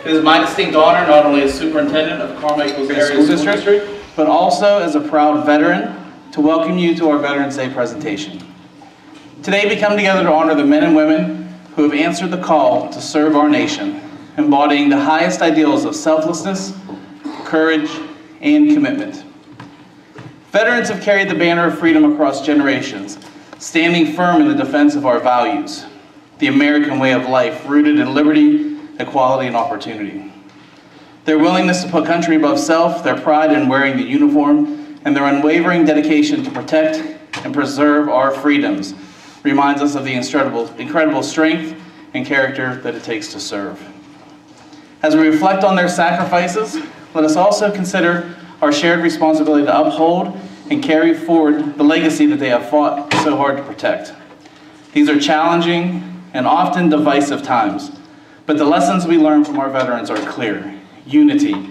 It is my distinct honor, not only as superintendent of Carmichaels Area School District, but also as a proud veteran, to welcome you to our Veterans Day presentation. Today we come together to honor the men and women who have answered the call to serve our nation, embodying the highest ideals of selflessness, courage, and commitment. Veterans have carried the banner of freedom across generations, standing firm in the defense of our values, the American way of life rooted in liberty, equality, and opportunity. Their willingness to put country above self, their pride in wearing the uniform, and their unwavering dedication to protect and preserve our freedoms reminds us of the incredible strength and character that it takes to serve. As we reflect on their sacrifices, let us also consider our shared responsibility to uphold and carry forward the legacy that they have fought so hard to protect. These are challenging and often divisive times, but the lessons we learn from our veterans are clear. Unity,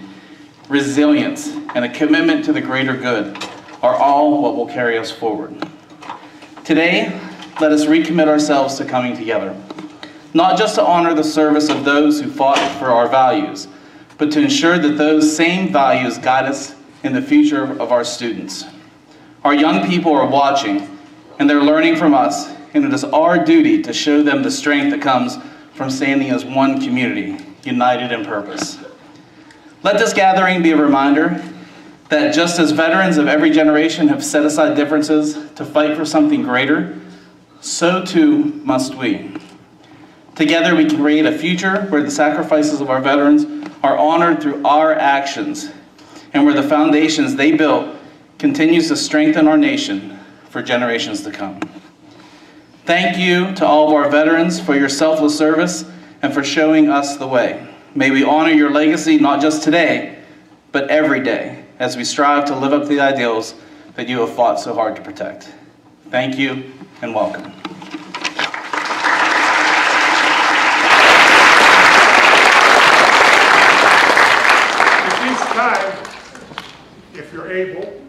resilience, and a commitment to the greater good are all what will carry us forward. Today, let us recommit ourselves to coming together, not just to honor the service of those who fought for our values, but to ensure that those same values guide us in the future of our students. Our young people are watching, and they're learning from us, and it is our duty to show them the strength that comes from standing as one community, united in purpose. Let this gathering be a reminder that just as veterans of every generation have set aside differences to fight for something greater, so too must we. Together we can create a future where the sacrifices of our veterans are honored through our actions, and where the foundations they built continues to strengthen our nation for generations to come. Thank you to all of our veterans for your selfless service and for showing us the way. May we honor your legacy not just today, but every day, as we strive to live up to the ideals that you have fought so hard to protect. Thank you and welcome. At this time, if you're able,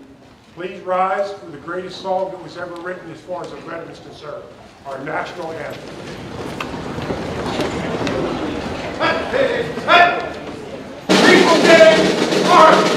please rise for the greatest song that was ever written as far as a veteran's concerned, our national anthem. Hey, hey, hey! People day, army!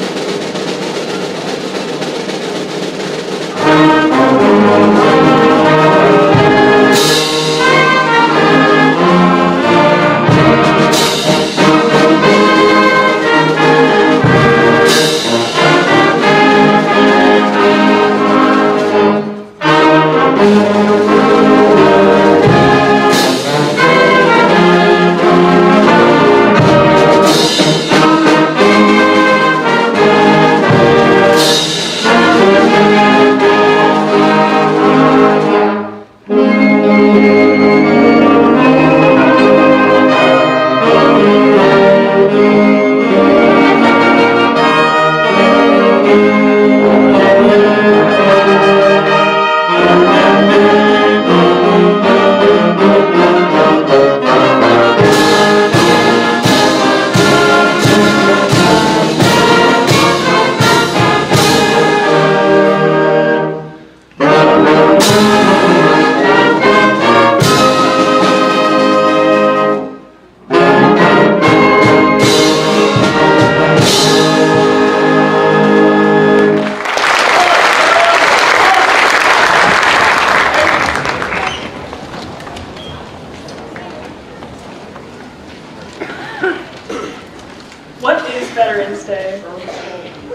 What is Veterans Day?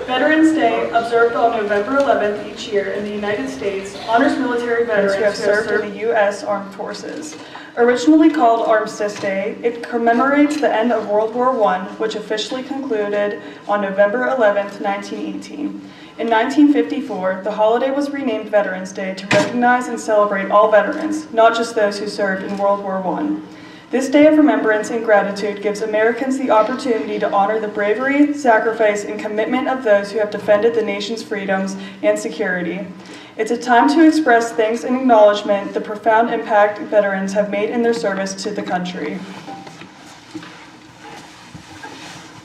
Veterans Day, observed on November 11th each year in the United States, honors military veterans who have served in the U.S. Armed Forces. Originally called Armistice Day, it commemorates the end of World War I, which officially concluded on November 11th, 1918. In 1954, the holiday was renamed Veterans Day to recognize and celebrate all veterans, not just those who served in World War I. This day of remembrance and gratitude gives Americans the opportunity to honor the bravery, sacrifice, and commitment of those who have defended the nation's freedoms and security. It's a time to express thanks and acknowledgement the profound impact veterans have made in their service to the country.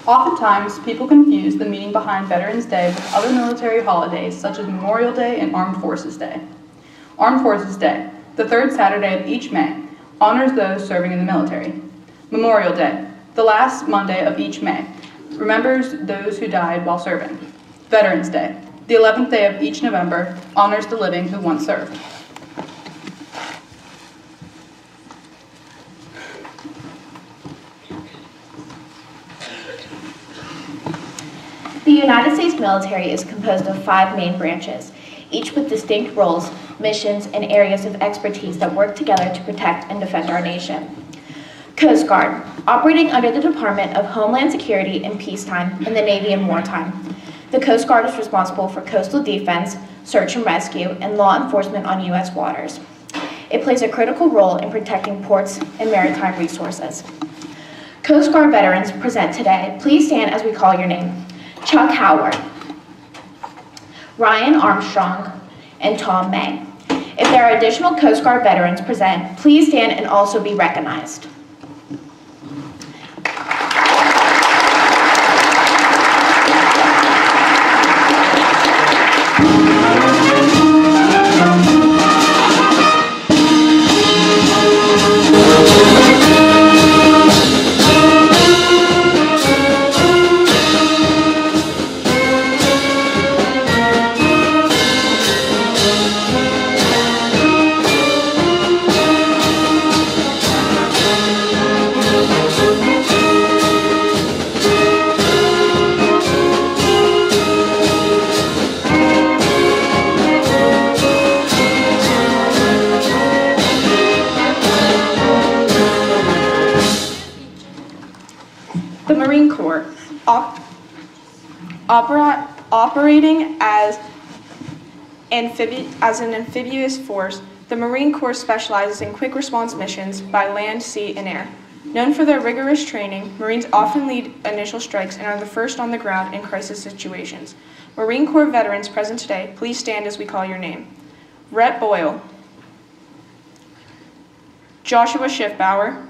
Oftentimes, people confuse the meaning behind Veterans Day with other military holidays such as Memorial Day and Armed Forces Day. Armed Forces Day, the third Saturday of each May, honors those serving in the military. Memorial Day, The last Monday of each May remembers those who died while serving. Veterans Day. The 11th day of each November honors the living who once served. The United States military is composed of 5 main branches, each with distinct roles, missions, and areas of expertise that work together to protect and defend our nation. Coast Guard, operating under the Department of Homeland Security in peacetime and the Navy in wartime. The Coast Guard is responsible for coastal defense, search and rescue, and law enforcement on U.S. waters. It plays a critical role in protecting ports and maritime resources. Coast Guard veterans present today. Please stand as we call your name. Chuck Howard, Ryan Armstrong, and Tom May. If there are additional Coast Guard veterans present, please stand and also be recognized. The Marine Corps, operating as an amphibious force, the Marine Corps specializes in quick response missions by land, sea, and air. Known for their rigorous training, Marines often lead initial strikes and are the first on the ground in crisis situations. Marine Corps veterans present today, please stand as we call your name. Rhett Boyle, Joshua Schiffbauer,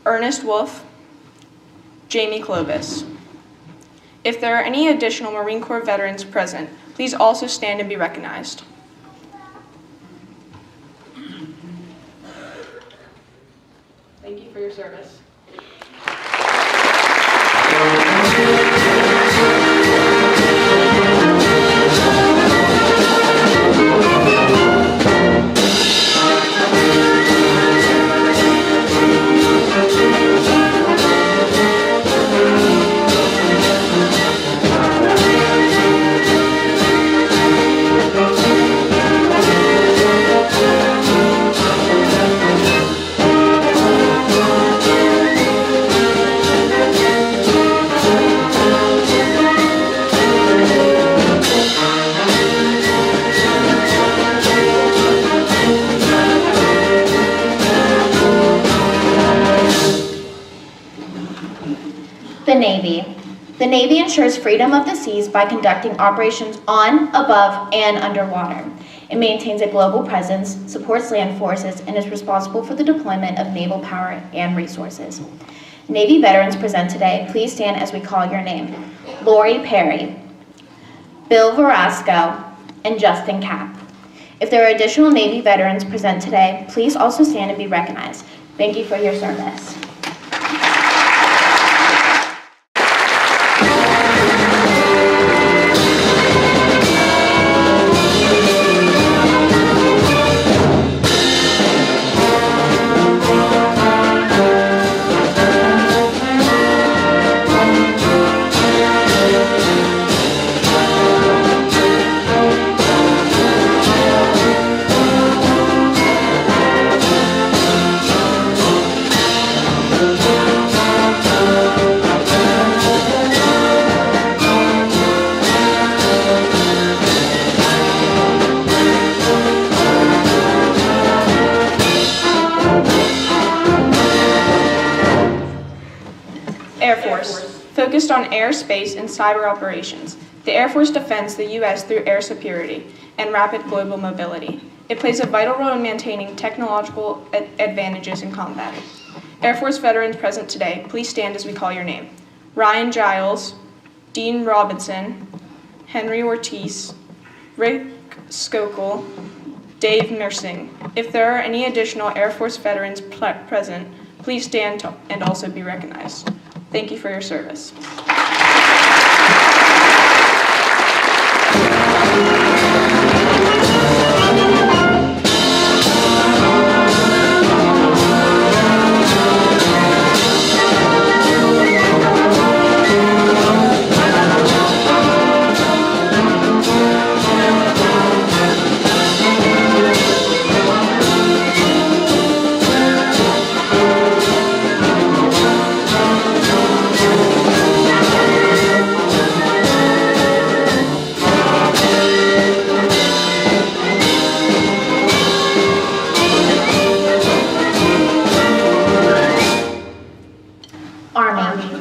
Ernest Wolf, Jamie Clovis. If there are any additional Marine Corps veterans present, please also stand and be recognized. Thank you for your service. The Navy. The Navy ensures freedom of the seas by conducting operations on, above, and underwater. It maintains a global presence, supports land forces, and is responsible for the deployment of naval power and resources. Navy veterans present today, please stand as we call your name. Lori Perry, Bill Verasco, and Justin Kapp. If there are additional Navy veterans present today, please also stand and be recognized. Thank you for your service. Air Force, focused on air, space, and cyber operations. The Air Force defends the U.S. through air superiority and rapid global mobility. It plays a vital role in maintaining technological advantages in combat. Air Force veterans present today, please stand as we call your name. Ryan Giles, Dean Robinson, Henry Ortiz, Rick Skokel, Dave Mersing. If there are any additional Air Force veterans present, Please stand and also be recognized. Thank you for your service.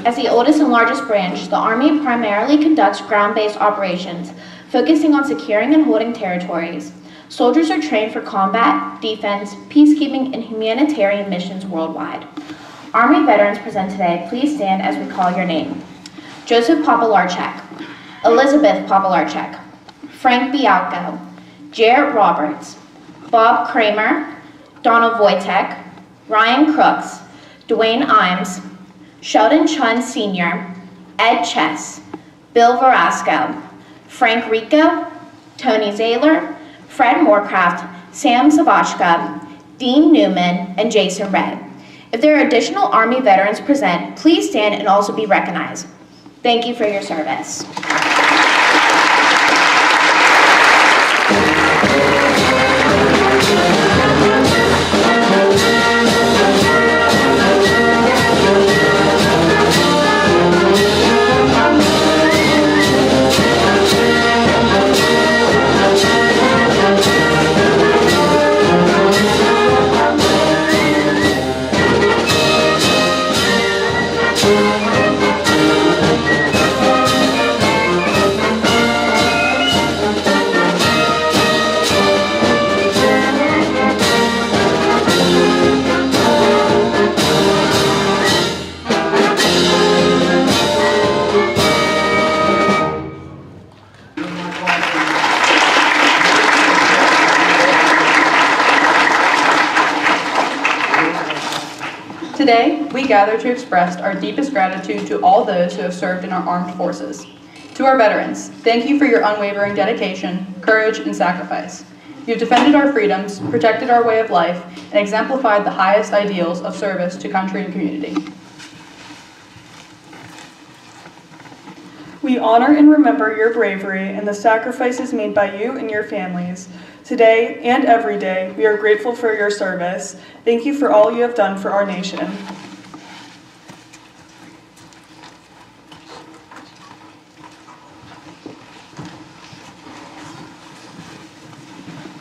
As the oldest and largest branch, the Army primarily conducts ground-based operations, focusing on securing and holding territories. Soldiers are trained for combat, defense, peacekeeping, and humanitarian missions worldwide. Army veterans present today, please stand as we call your name. Joseph Popolarchek, Elizabeth Popolarchek, Frank Bialko, Jarrett Roberts, Bob Kramer, Donald Wojtek, Ryan Crooks, Dwayne Imes, Sheldon Chun Sr., Ed Chess, Bill Verasco, Frank Rico, Tony Zaylor, Fred Moorcraft, Sam Sabashka, Dean Newman, and Jason Red. If there are additional Army veterans present, please stand and also be recognized. Thank you for your service. Today, we gather to express our deepest gratitude to all those who have served in our armed forces. To our veterans, thank you for your unwavering dedication, courage, and sacrifice. You have defended our freedoms, protected our way of life, and exemplified the highest ideals of service to country and community. We honor and remember your bravery and the sacrifices made by you and your families. Today and every day, we are grateful for your service. Thank you for all you have done for our nation.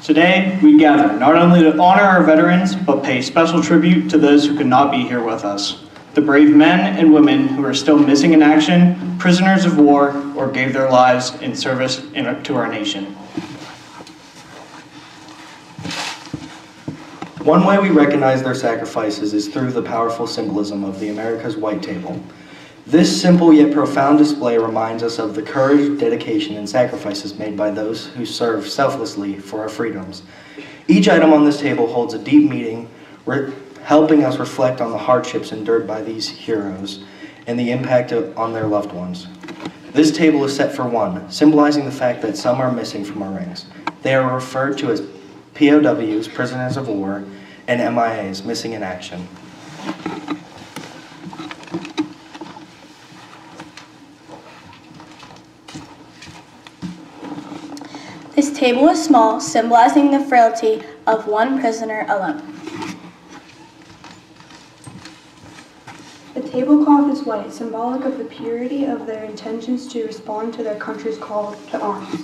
Today, we gather not only to honor our veterans, but pay special tribute to those who could not be here with us. The brave men and women who are still missing in action, prisoners of war, or gave their lives in service to our nation. One way we recognize their sacrifices is through the powerful symbolism of the America's White Table. This simple yet profound display reminds us of the courage, dedication, and sacrifices made by those who serve selflessly for our freedoms. Each item on this table holds a deep meaning, helping us reflect on the hardships endured by these heroes and the impact on their loved ones. This table is set for one, symbolizing the fact that some are missing from our ranks. They are referred to as POWs, prisoners of war, and MIAs, missing in action. This table is small, symbolizing the frailty of one prisoner alone. The tablecloth is white, symbolic of the purity of their intentions to respond to their country's call to arms.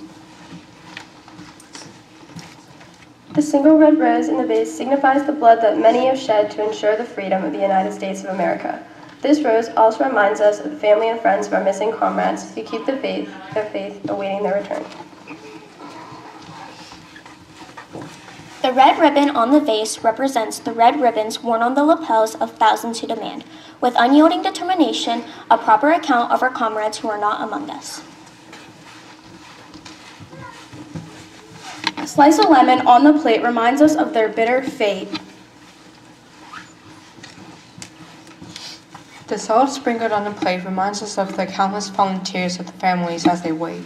The single red rose in the vase signifies the blood that many have shed to ensure the freedom of the United States of America. This rose also reminds us of the family and friends of our missing comrades who keep their faith, awaiting their return. The red ribbon on the vase represents the red ribbons worn on the lapels of thousands who demand, with unyielding determination, a proper account of our comrades who are not among us. A slice of lemon on the plate reminds us of their bitter fate. The salt sprinkled on the plate reminds us of the countless volunteers of the families as they wait.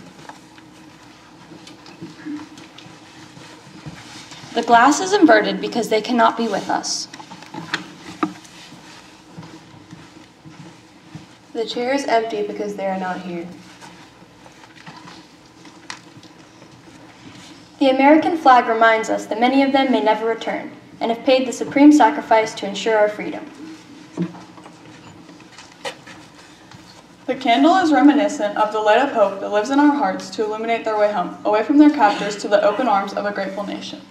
The glass is inverted because they cannot be with us. The chair is empty because they are not here. The American flag reminds us that many of them may never return and have paid the supreme sacrifice to ensure our freedom. The candle is reminiscent of the light of hope that lives in our hearts to illuminate their way home, away from their captors to the open arms of a grateful nation.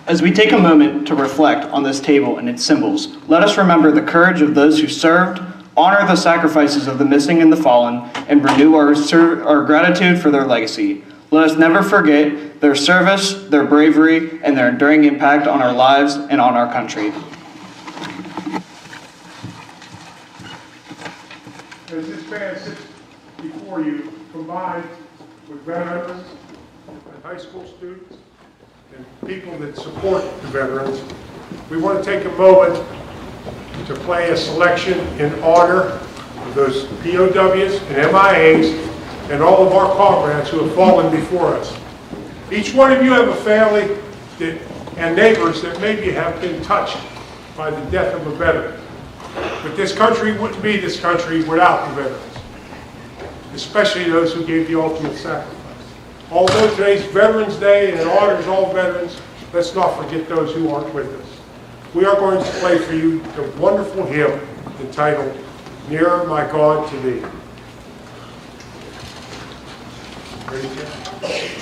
As we take a moment to reflect on this table and its symbols, let us remember the courage of those who served, honor the sacrifices of the missing and the fallen, and renew our gratitude for their legacy. Let us never forget their service, their bravery, and their enduring impact on our lives and on our country. As this band sits before you, combined with veterans and high school students and people that support the veterans, we want to take a moment to play a selection in honor of those POWs and MIAs and all of our comrades who have fallen before us. Each one of you have a family and neighbors that maybe have been touched by the death of a veteran. But this country wouldn't be this country without the veterans, especially those who gave the ultimate sacrifice. Although today's Veterans Day and it honors all veterans, let's not forget those who aren't with us. We are going to play for you the wonderful hymn entitled, Nearer My God to Thee. Ready, Jeff?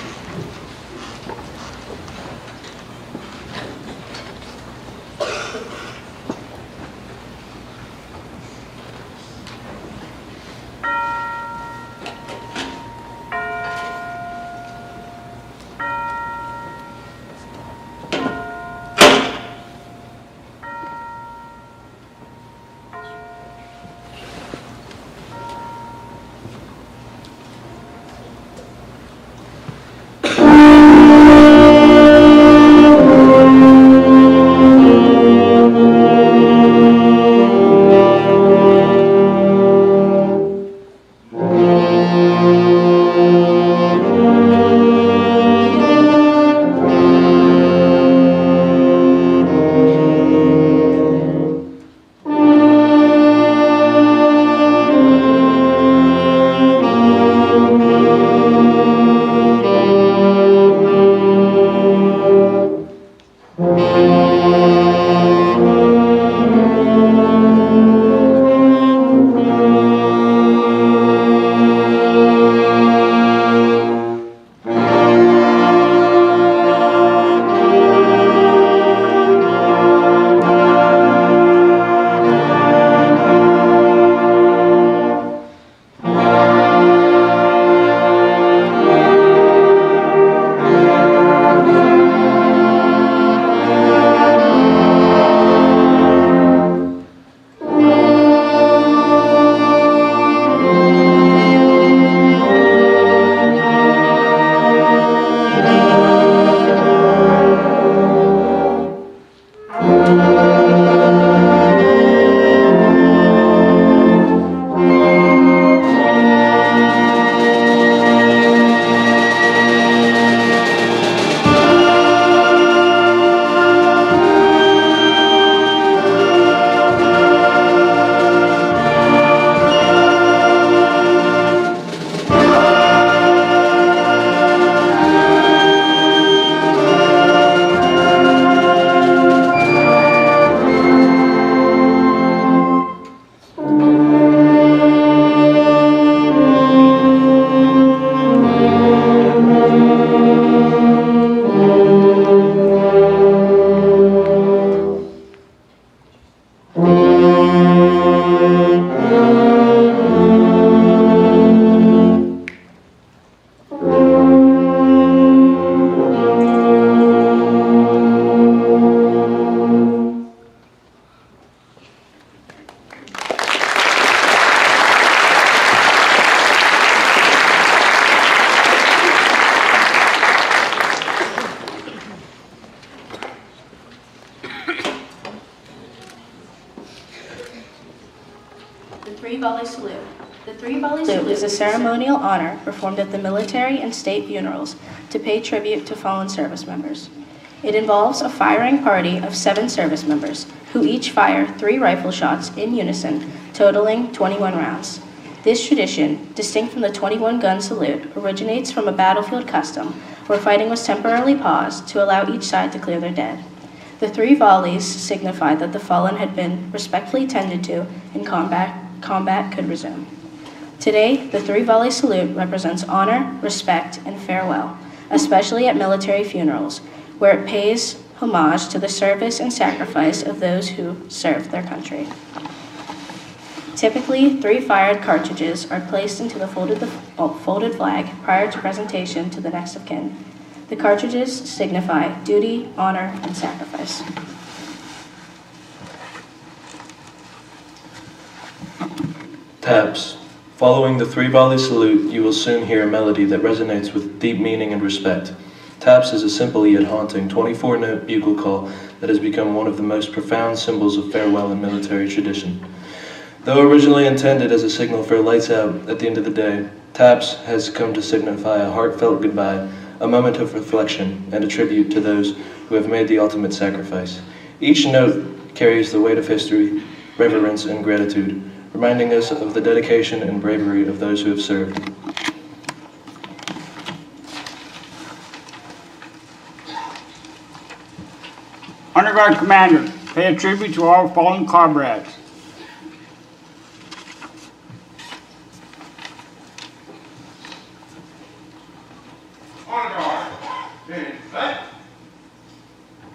three-volley salute. The three-volley Salute salute is a ceremonial honor performed at the military and state funerals to pay tribute to fallen service members. It involves a firing party of 7 service members who each fire 3 rifle shots in unison, totaling 21 rounds. This tradition, distinct from the 21-gun salute, originates from a battlefield custom where fighting was temporarily paused to allow each side to clear their dead. The 3 volleys signified that the fallen had been respectfully tended to and combat could resume. Today, the 3-volley salute represents honor, respect, and farewell, especially at military funerals, where it pays homage to the service and sacrifice of those who served their country. Typically, 3 fired cartridges are placed into the folded flag prior to presentation to the next of kin. The cartridges signify duty, honor, and sacrifice. Taps. Following the 3-volley salute, you will soon hear a melody that resonates with deep meaning and respect. Taps is a simple yet haunting 24-note bugle call that has become one of the most profound symbols of farewell in military tradition. Though originally intended as a signal for lights out at the end of the day, taps has come to signify a heartfelt goodbye, a moment of reflection, and a tribute to those who have made the ultimate sacrifice. Each note carries the weight of history, reverence, and gratitude, reminding us of the dedication and bravery of those who have served. Honor Guard Commander, pay a tribute to all fallen comrades. Honor Guard, stand set,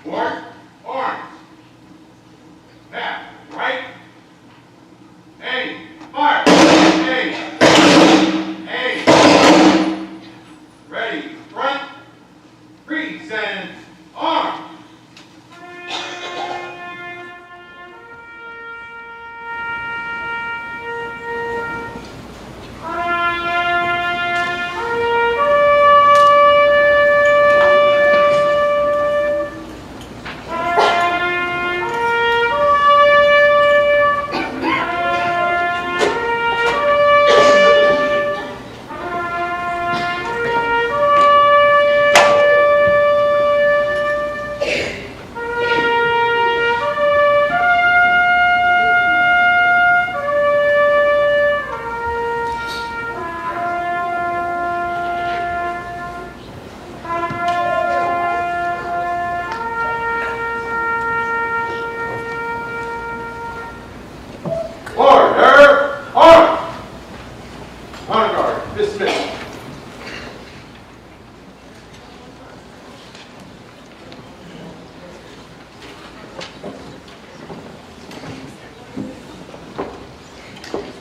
forward, arms, tap, right, aim, fire, aim, ready, front, freeze, and arm.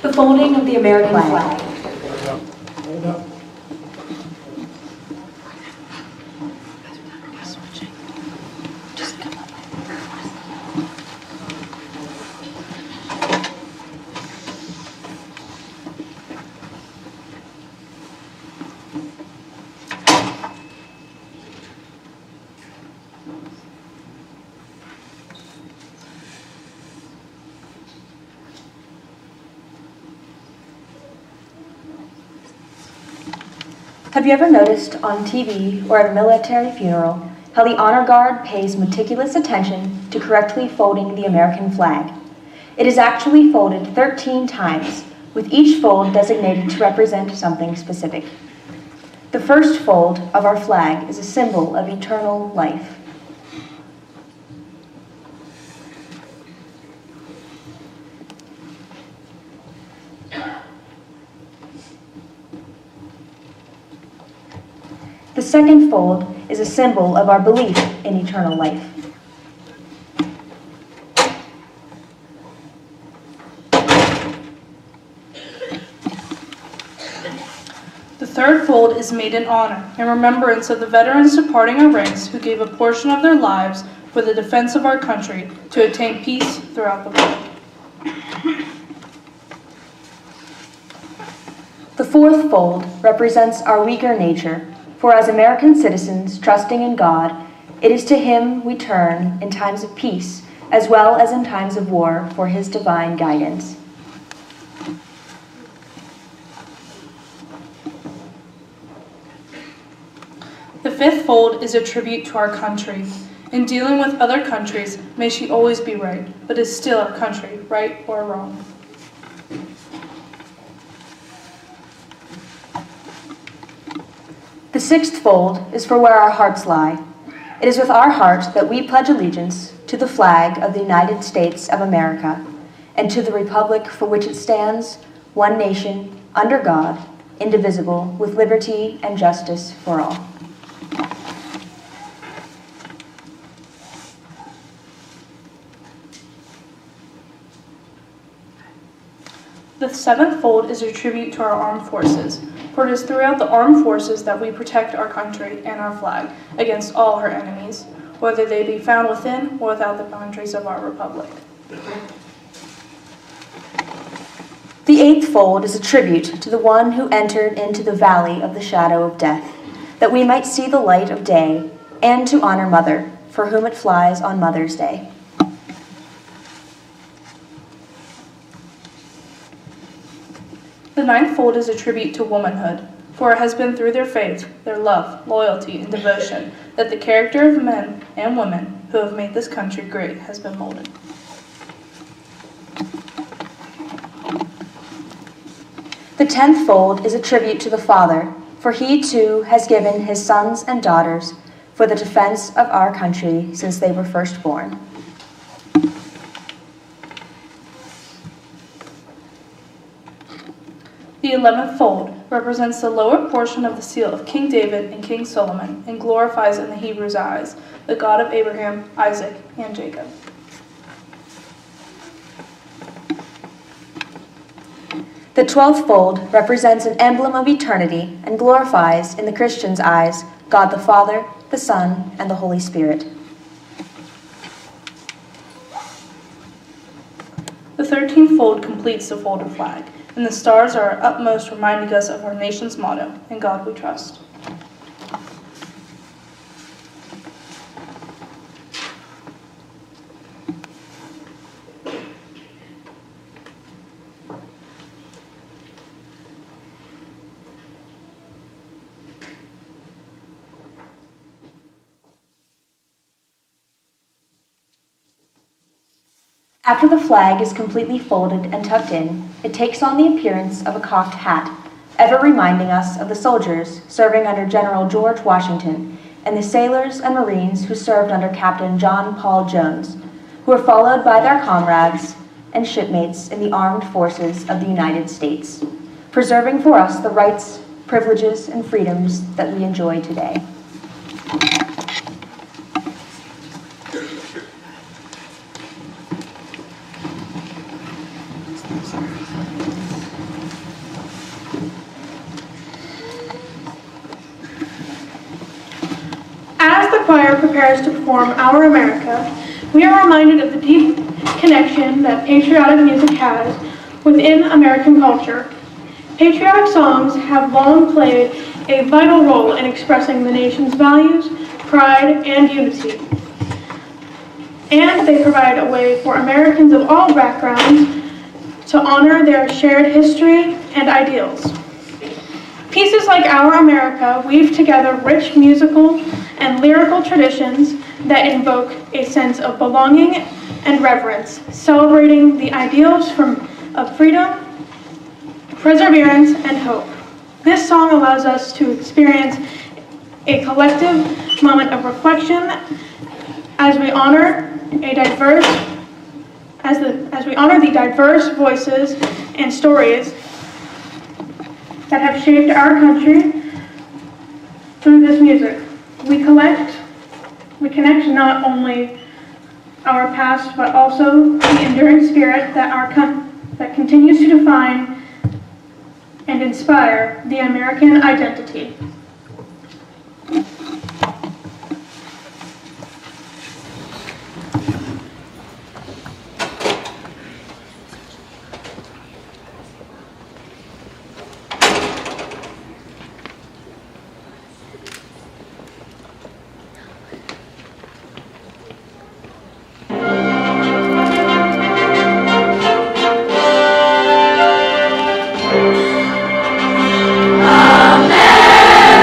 The folding of the American flag. Hold up. Have you ever noticed on TV or at a military funeral how the honor guard pays meticulous attention to correctly folding the American flag? It is actually folded 13 times, with each fold designated to represent something specific. The first fold of our flag is a symbol of eternal life. The second fold is a symbol of our belief in eternal life. The third fold is made in honor and remembrance of the veterans departing our ranks who gave a portion of their lives for the defense of our country to attain peace throughout the world. The fourth fold represents our weaker nature, for as American citizens trusting in God, it is to Him we turn in times of peace as well as in times of war for His divine guidance. fifth fold is a tribute to our country. In dealing with other countries, may she always be right, but is still our country, right or wrong. The sixth fold is for where our hearts lie. It is with our heart that we pledge allegiance to the flag of the United States of America and to the republic for which it stands, one nation, under God, indivisible, with liberty and justice for all. The seventh fold is a tribute to our armed forces, for it is throughout the armed forces that we protect our country and our flag against all her enemies, whether they be found within or without the boundaries of our republic. The eighth fold is a tribute to the one who entered into the valley of the shadow of death, that we might see the light of day, and to honor Mother, for whom it flies on Mother's Day. The ninth fold is a tribute to womanhood, for it has been through their faith, their love, loyalty, and devotion that the character of men and women who have made this country great has been molded. The 10th fold is a tribute to the Father, for he too has given his sons and daughters for the defense of our country since they were first born. The 11th fold represents the lower portion of the seal of King David and King Solomon and glorifies in the Hebrews' eyes the God of Abraham, Isaac, and Jacob. The 12th fold represents an emblem of eternity and glorifies, in the Christian's eyes, God the Father, the Son, and the Holy Spirit. The 13th fold completes the folded flag, and the stars are our utmost reminding us of our nation's motto, "In God we trust." After the flag is completely folded and tucked in, it takes on the appearance of a cocked hat, ever reminding us of the soldiers serving under General George Washington and the sailors and Marines who served under Captain John Paul Jones, who were followed by their comrades and shipmates in the armed forces of the United States, preserving for us the rights, privileges, and freedoms that we enjoy today. As the choir prepares to perform Our America, we are reminded of the deep connection that patriotic music has within American culture. Patriotic songs have long played a vital role in expressing the nation's values, pride, and unity. And they provide a way for Americans of all backgrounds to honor their shared history and ideals. Pieces like Our America weave together rich musical and lyrical traditions that invoke a sense of belonging and reverence, celebrating the ideals of freedom, perseverance, and hope. This song allows us to experience a collective moment of reflection as we honor the diverse voices and stories that have shaped our country through this music. We connect not only our past, but also the enduring spirit that continues to define and inspire the American identity. America.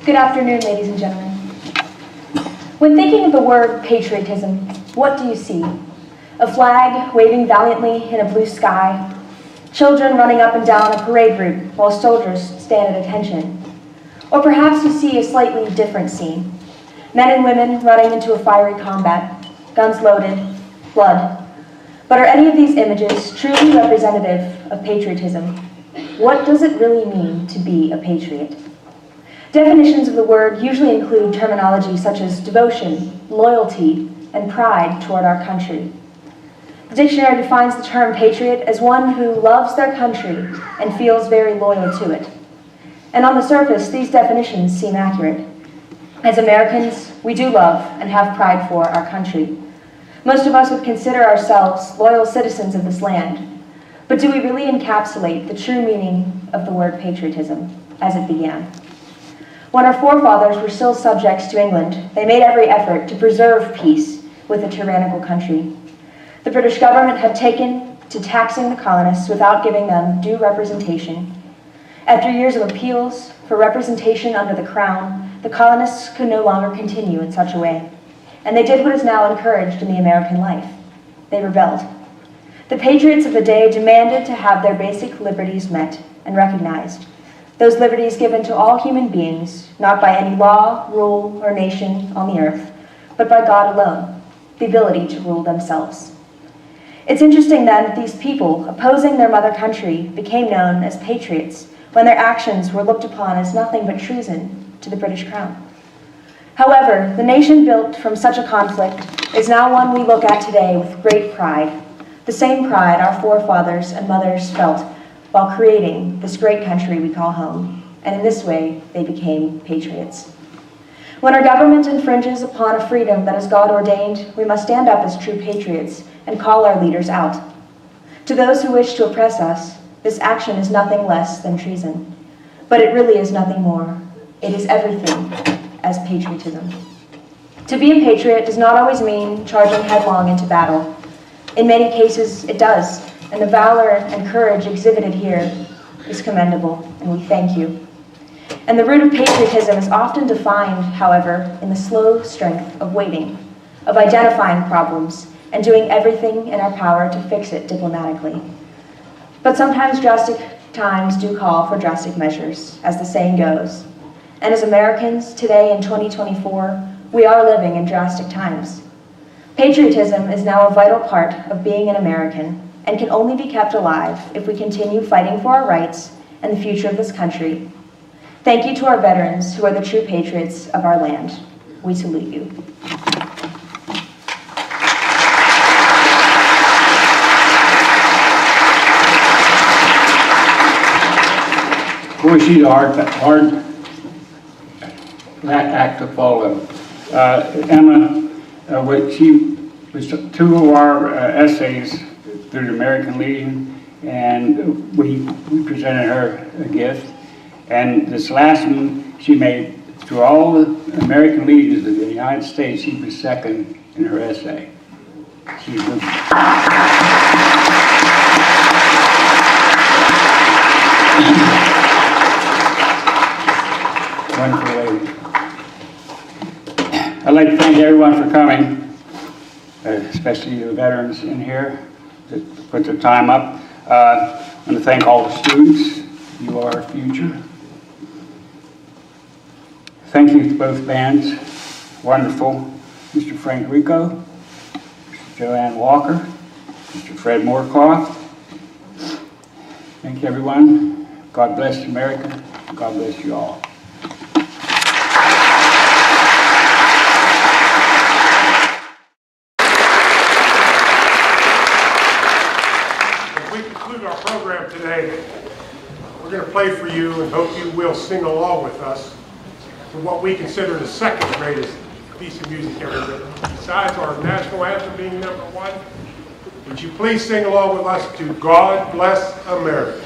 Good afternoon, ladies and gentlemen. When thinking of the word patriotism, what do you see? A flag waving valiantly in a blue sky, children running up and down a parade route while soldiers stand at attention. Or perhaps you see a slightly different scene. Men and women running into a fiery combat, guns loaded, blood. But are any of these images truly representative of patriotism? What does it really mean to be a patriot? Definitions of the word usually include terminology such as devotion, loyalty, and pride toward our country. The dictionary defines the term patriot as one who loves their country and feels very loyal to it. And on the surface, these definitions seem accurate. As Americans, we do love and have pride for our country. Most of us would consider ourselves loyal citizens of this land. But do we really encapsulate the true meaning of the word patriotism as it began? When our forefathers were still subjects to England, they made every effort to preserve peace with a tyrannical country. The British government had taken to taxing the colonists without giving them due representation. After years of appeals for representation under the Crown, the colonists could no longer continue in such a way, and they did what is now encouraged in the American life. They rebelled. The patriots of the day demanded to have their basic liberties met and recognized. Those liberties given to all human beings, not by any law, rule, or nation on the earth, but by God alone, the ability to rule themselves. It's interesting then that these people, opposing their mother country, became known as patriots when their actions were looked upon as nothing but treason to the British Crown. However, the nation built from such a conflict is now one we look at today with great pride, the same pride our forefathers and mothers felt while creating this great country we call home, and in this way, they became patriots. When our government infringes upon a freedom that is God ordained, we must stand up as true patriots and call our leaders out. To those who wish to oppress us, this action is nothing less than treason, but it really is nothing more. It is everything as patriotism. To be a patriot does not always mean charging headlong into battle. In many cases, it does. And the valor and courage exhibited here is commendable, and we thank you. And the root of patriotism is often defined, however, in the slow strength of waiting, of identifying problems, and doing everything in our power to fix it diplomatically. But sometimes drastic times do call for drastic measures, as the saying goes. And as Americans, today in 2024, we are living in drastic times. Patriotism is now a vital part of being an American, and can only be kept alive if we continue fighting for our rights and the future of this country. Thank you to our veterans who are the true patriots of our land. We salute you. Boy, she's a hard act to follow. Emma, she was two of our essays through the American Legion, and we presented her a gift. And this last one she made through all the American Legions of the United States, she was second in her essay. She was wonderful lady. I'd like to thank everyone for coming, especially the veterans in here that put their time up. I want to thank all the students. You are our future. Thank you to both bands. Wonderful. Mr. Frank Rico, Mr. Joanne Walker, Mr. Fred Moorcloth. Thank you, everyone. God bless America. God bless you all. As we conclude our program today, we're going to play for you and hope you will sing along with us to what we consider the second greatest piece of music ever written. Besides our national anthem being #1, would you please sing along with us to God Bless America?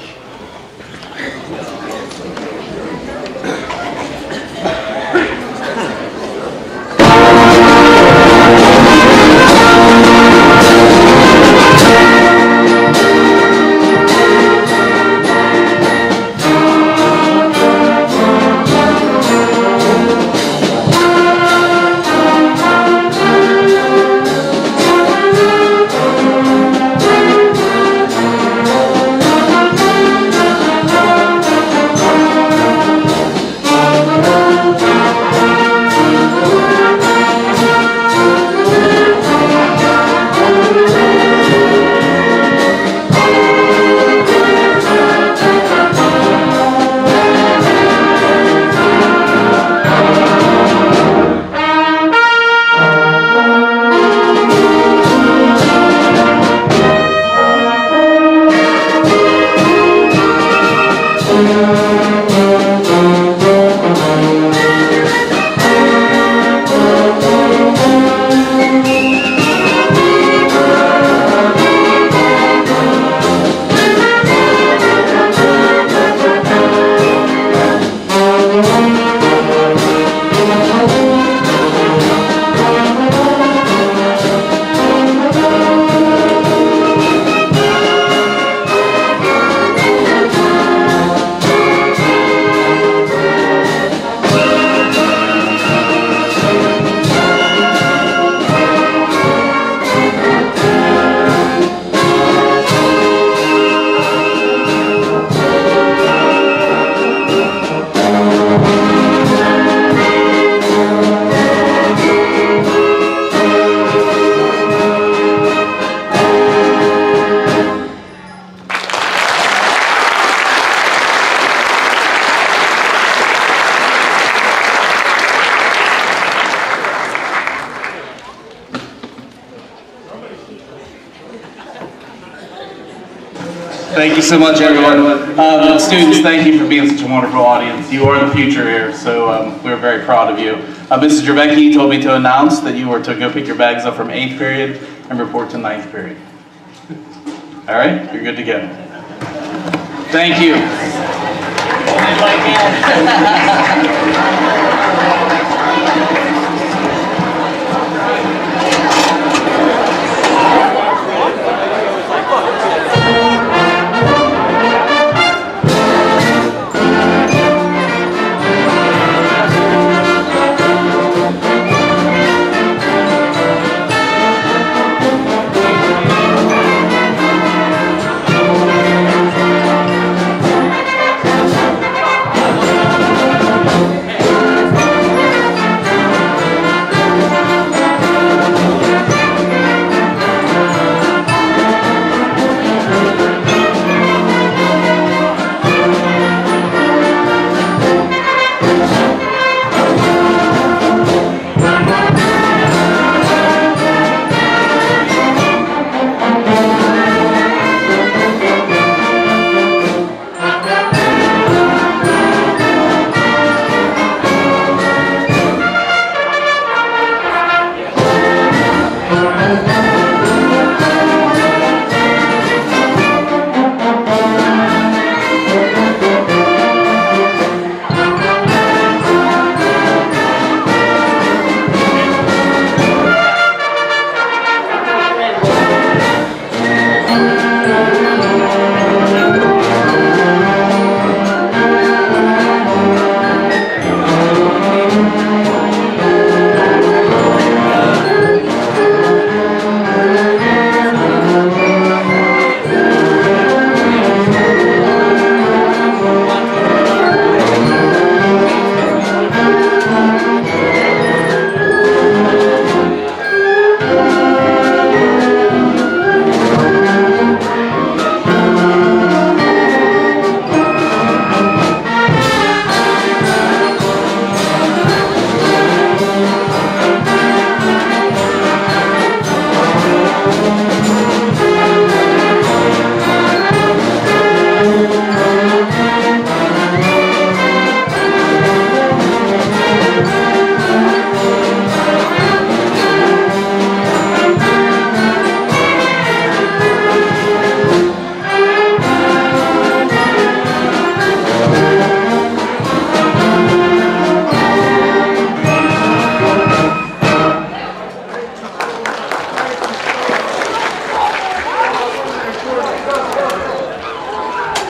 Thank you so much, everyone. Students, thank you for being such a wonderful audience. You are the future here, so we're very proud of you. Mrs. Dravecki told me to announce that you were to go pick your bags up from 8th period and report to 9th period. All right? You're good to go. Thank you.